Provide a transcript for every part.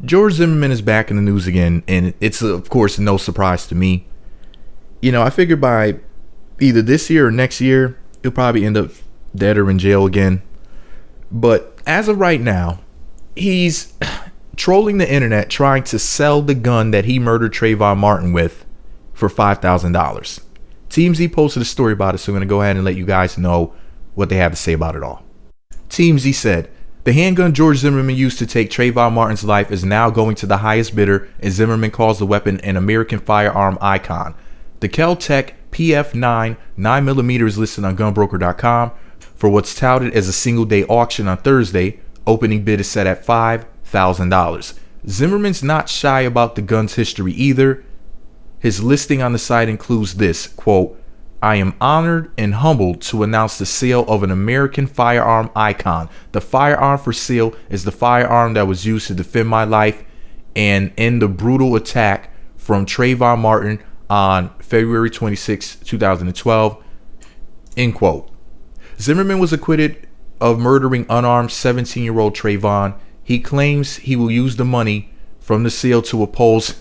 George Zimmerman is back in the news again, and it's, of course, no surprise to me. I figured by either this year or next year, he'll probably end up dead or in jail again. But as of right now, he's trolling the internet trying to sell the gun that he murdered Trayvon Martin with for $5,000. TMZ posted a story about it, so I'm going to go ahead and let you guys know what they have to say about it all. TMZ said, the handgun George Zimmerman used to take Trayvon Martin's life is now going to the highest bidder, and Zimmerman calls the weapon an American firearm icon. The Kel-Tec PF9 9mm is listed on gunbroker.com for what's touted as a single-day auction on Thursday. Opening bid is set at $5,000. Zimmerman's not shy about the gun's history either. His listing on the site includes this, quote, I am honored and humbled to announce the sale of an American firearm icon. The firearm for sale is the firearm that was used to defend my life and end the brutal attack from Trayvon Martin on February 26, 2012, end quote. Zimmerman was acquitted of murdering unarmed 17-year-old Trayvon. He claims he will use the money from the sale to oppose.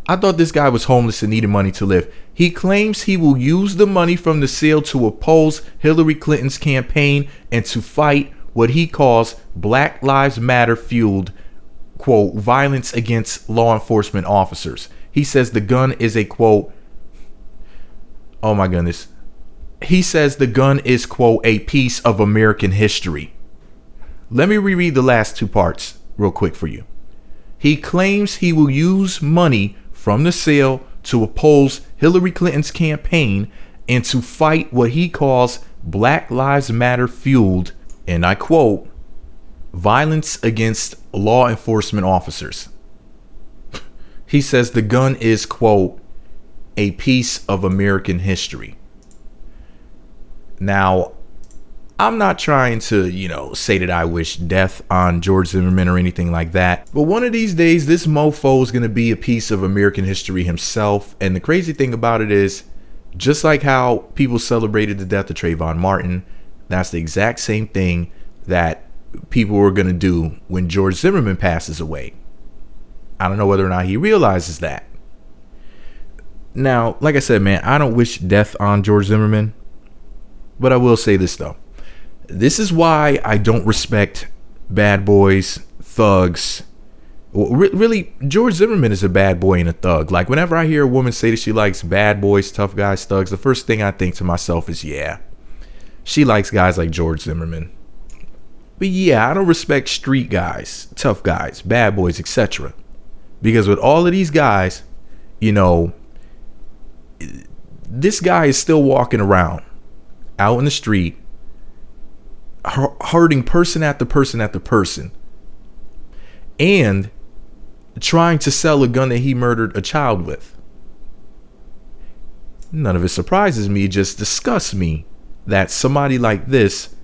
I thought this guy was homeless and needed money to live. He claims he will use the money from the sale to oppose Hillary Clinton's campaign and to fight what he calls Black Lives Matter fueled, quote, violence against law enforcement officers. He says the gun is a, quote, oh my goodness. He says the gun is, quote, a piece of American history. Let me reread the last two parts real quick for you. He claims he will use money from the sale to oppose Hillary Clinton's campaign and to fight what he calls Black Lives Matter fueled, and I quote, violence against law enforcement officers. He says the gun is, quote, a piece of American history. Now, I'm not trying to, say that I wish death on George Zimmerman or anything like that. But one of these days, this mofo is going to be a piece of American history himself. And the crazy thing about it is, just like how people celebrated the death of Trayvon Martin, that's the exact same thing that people were going to do when George Zimmerman passes away. I don't know whether or not he realizes that. Now, like I said, man, I don't wish death on George Zimmerman. But I will say this, though. This is why I don't respect bad boys, thugs. Well, really, George Zimmerman is a bad boy and a thug. Like, whenever I hear a woman say that she likes bad boys, tough guys, thugs, the first thing I think to myself is, yeah, she likes guys like George Zimmerman. But yeah, I don't respect street guys, tough guys, bad boys, etc. Because with all of these guys, this guy is still walking around out in the street, hurting person after person after person, and trying to sell a gun that he murdered a child with. None of it surprises me. It just disgusts me that somebody like this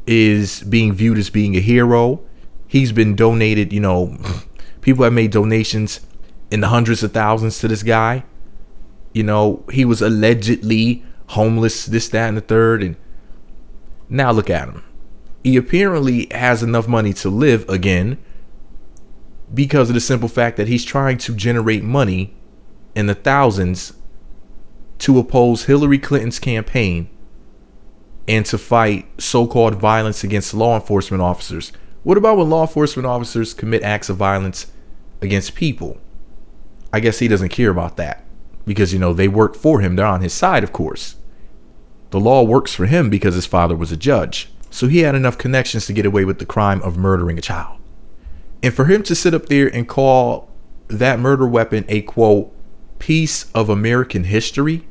is being viewed as being a hero. He's been donated, people have made donations in the hundreds of thousands to this guy. He was allegedly homeless, this, that, and the third, and now look at him. He apparently has enough money to live again because of the simple fact that he's trying to generate money in the thousands to oppose Hillary Clinton's campaign and to fight so-called violence against law enforcement officers. What about when law enforcement officers commit acts of violence against people? I guess he doesn't care about that because, they work for him. They're on his side, of course. The law works for him because his father was a judge. So he had enough connections to get away with the crime of murdering a child. And for him to sit up there and call that murder weapon a, quote, piece of American history,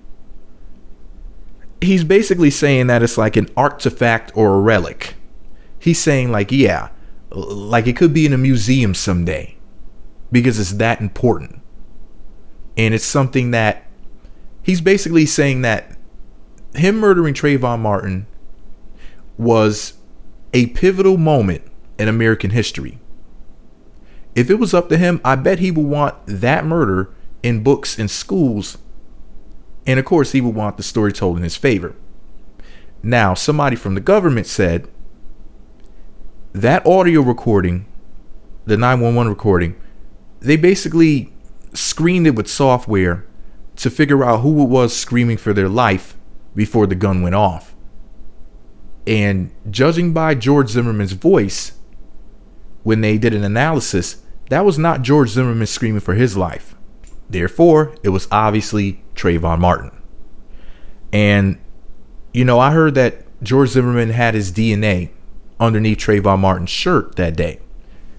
he's basically saying that it's like an artifact or a relic. He's saying like, yeah, like it could be in a museum someday because it's that important. And it's something that he's basically saying that him murdering Trayvon Martin was a pivotal moment in American history. If it was up to him, I bet he would want that murder in books in schools. And of course, he would want the story told in his favor. Now, somebody from the government said that audio recording the 911 recording, they basically screened it with software to figure out who it was screaming for their life before the gun went off. And judging by George Zimmerman's voice, when they did an analysis, that was not George Zimmerman screaming for his life. Therefore, it was obviously Trayvon Martin. And, I heard that George Zimmerman had his DNA underneath Trayvon Martin's shirt that day.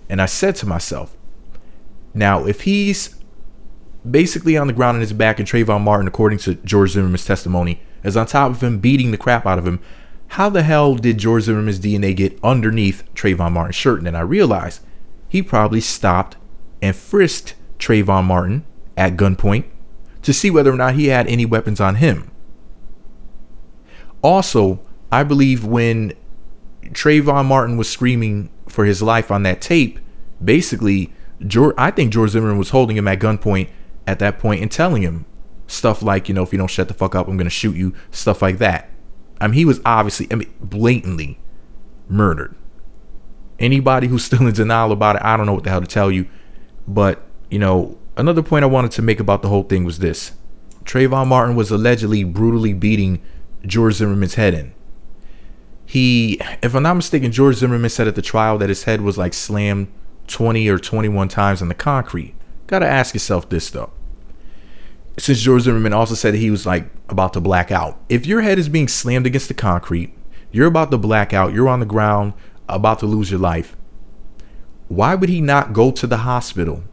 And I said to myself, now, if he's basically on the ground on his back and Trayvon Martin, according to George Zimmerman's testimony, is on top of him, beating the crap out of him, how the hell did George Zimmerman's DNA get underneath Trayvon Martin's shirt? And then I realized he probably stopped and frisked Trayvon Martin at gunpoint to see whether or not he had any weapons on him. Also, I believe when Trayvon Martin was screaming for his life on that tape, basically, I think George Zimmerman was holding him at gunpoint at that point and telling him stuff like, if you don't shut the fuck up, I'm going to shoot you, stuff like that. He was obviously, blatantly murdered. Anybody who's still in denial about it, I don't know what the hell to tell you. But, another point I wanted to make about the whole thing was this. Trayvon Martin was allegedly brutally beating George Zimmerman's head in. If I'm not mistaken, George Zimmerman said at the trial that his head was like slammed 20 or 21 times on the concrete. Gotta ask yourself this though. Since George Zimmerman also said that he was like about to black out. If your head is being slammed against the concrete, you're about to black out, you're on the ground, about to lose your life, why would he not go to the hospital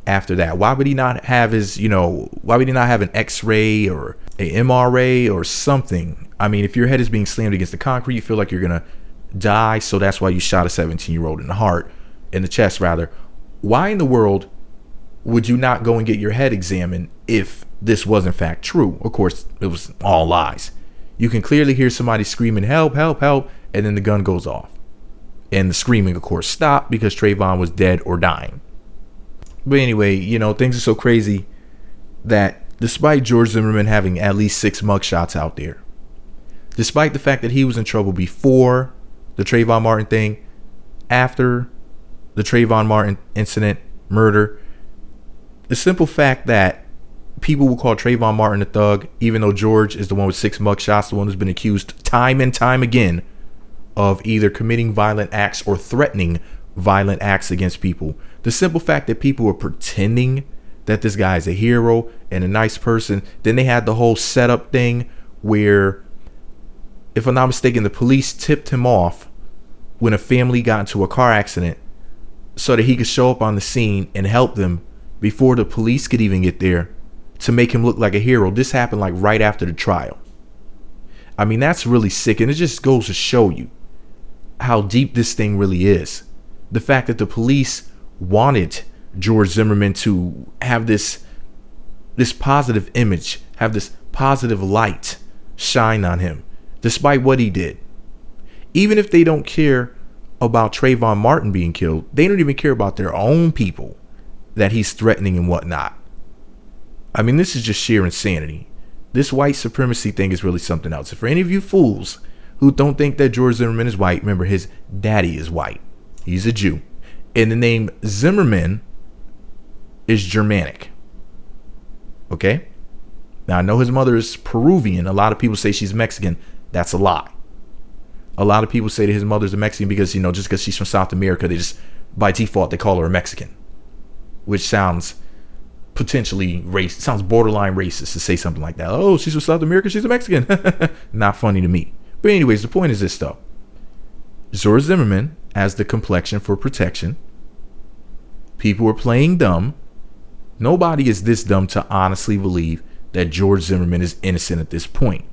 after that? Why would he not have why would he not have an x-ray or a MRA or something? If your head is being slammed against the concrete, you feel like you're going to die. So that's why you shot a 17-year-old in the chest rather. Why in the world would you not go and get your head examined if this was in fact true? Of course, it was all lies. You can clearly hear somebody screaming, help, help, help. And then the gun goes off. And the screaming, of course, stopped because Trayvon was dead or dying. But anyway, things are so crazy that despite George Zimmerman having at least 6 mugshots out there, despite the fact that he was in trouble before the Trayvon Martin thing, after the Trayvon Martin incident, murder, the simple fact that people will call Trayvon Martin a thug, even though George is the one with 6 mugshots, the one who's been accused time and time again of either committing violent acts or threatening violent acts against people. The simple fact that people are pretending that this guy is a hero and a nice person. Then they had the whole setup thing where, if I'm not mistaken, the police tipped him off when a family got into a car accident so that he could show up on the scene and help them before the police could even get there to make him look like a hero. This happened like right after the trial. That's really sick. And it just goes to show you how deep this thing really is. The fact that the police wanted George Zimmerman to have this positive image, have this positive light shine on him, despite what he did. Even if they don't care about Trayvon Martin being killed, they don't even care about their own people that he's threatening and whatnot. This is just sheer insanity. This white supremacy thing is really something else. And for any of you fools who don't think that George Zimmerman is white, remember his daddy is white. He's a Jew. And the name Zimmerman is Germanic. Okay? Now, I know his mother is Peruvian. A lot of people say she's Mexican. That's a lie. A lot of people say that his mother's a Mexican because, just because she's from South America, they just, by default, they call her a Mexican. Which sounds potentially racist. Sounds borderline racist to say something like that. Oh, she's from South America, she's a Mexican. Not funny to me. But anyways, the point is this, though. George Zimmerman has the complexion for protection. People are playing dumb. Nobody is this dumb to honestly believe that George Zimmerman is innocent at this point.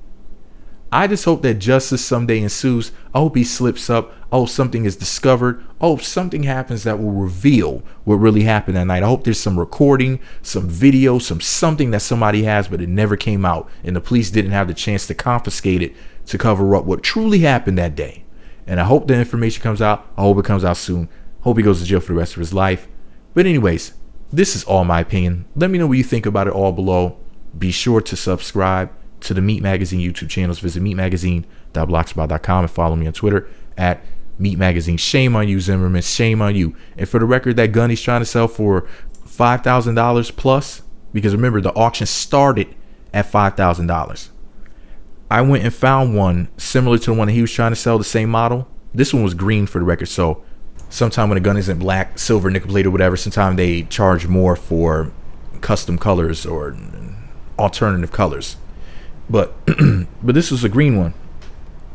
I just hope that justice someday ensues. I hope he slips up. I hope something is discovered. I hope something happens that will reveal what really happened that night. I hope there's some recording, some video, something that somebody has, but it never came out. And the police didn't have the chance to confiscate it to cover up what truly happened that day. And I hope the information comes out. I hope it comes out soon. Hope he goes to jail for the rest of his life. But anyways, this is all my opinion. Let me know what you think about it all below. Be sure to subscribe to the Meat Magazine YouTube channels. Visit meatmagazine.blogspot.com and follow me on Twitter at Meat Magazine. Shame on you, Zimmerman. Shame on you. And for the record, that gun he's trying to sell for $5,000 plus, because remember, the auction started at $5,000. I went and found one similar to the one that he was trying to sell, the same model. This one was green, for the record. So sometime when a gun isn't black, silver, nickel plate, or whatever, sometimes they charge more for custom colors or alternative colors. But but this was a green one.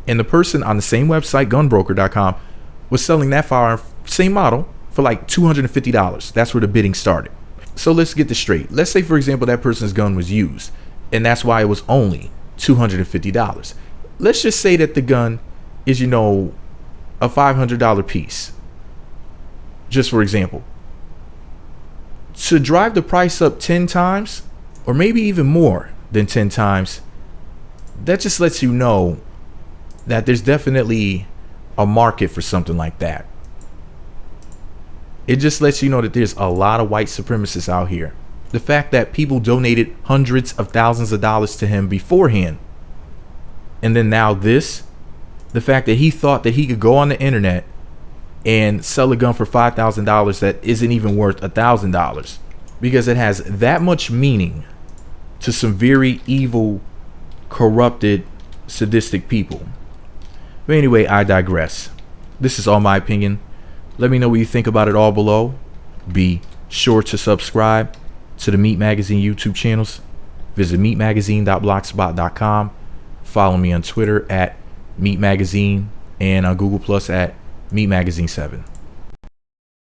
And the person on the same website, gunbroker.com, was selling that firearm, same model, for like $250. That's where the bidding started. So let's get this straight. Let's say, for example, that person's gun was used, and that's why it was only $250. Let's just say that the gun is, a $500 piece. Just for example. To drive the price up 10 times, or maybe even more than 10 times, that just lets you know that there's definitely a market for something like that. It just lets you know that there's a lot of white supremacists out here. The fact that people donated hundreds of thousands of dollars to him beforehand, and then now this, the fact that he thought that he could go on the internet and sell a gun for $5,000 that isn't even worth $1,000, because it has that much meaning to some very evil, corrupted, sadistic people. But anyway, I digress. This is all my opinion. Let me know what you think about it all below. Be sure to subscribe to the Meat Magazine YouTube channels. Visit meatmagazine.blogspot.com. Follow me on Twitter at Meat Magazine and on Google Plus at Meat Magazine 7.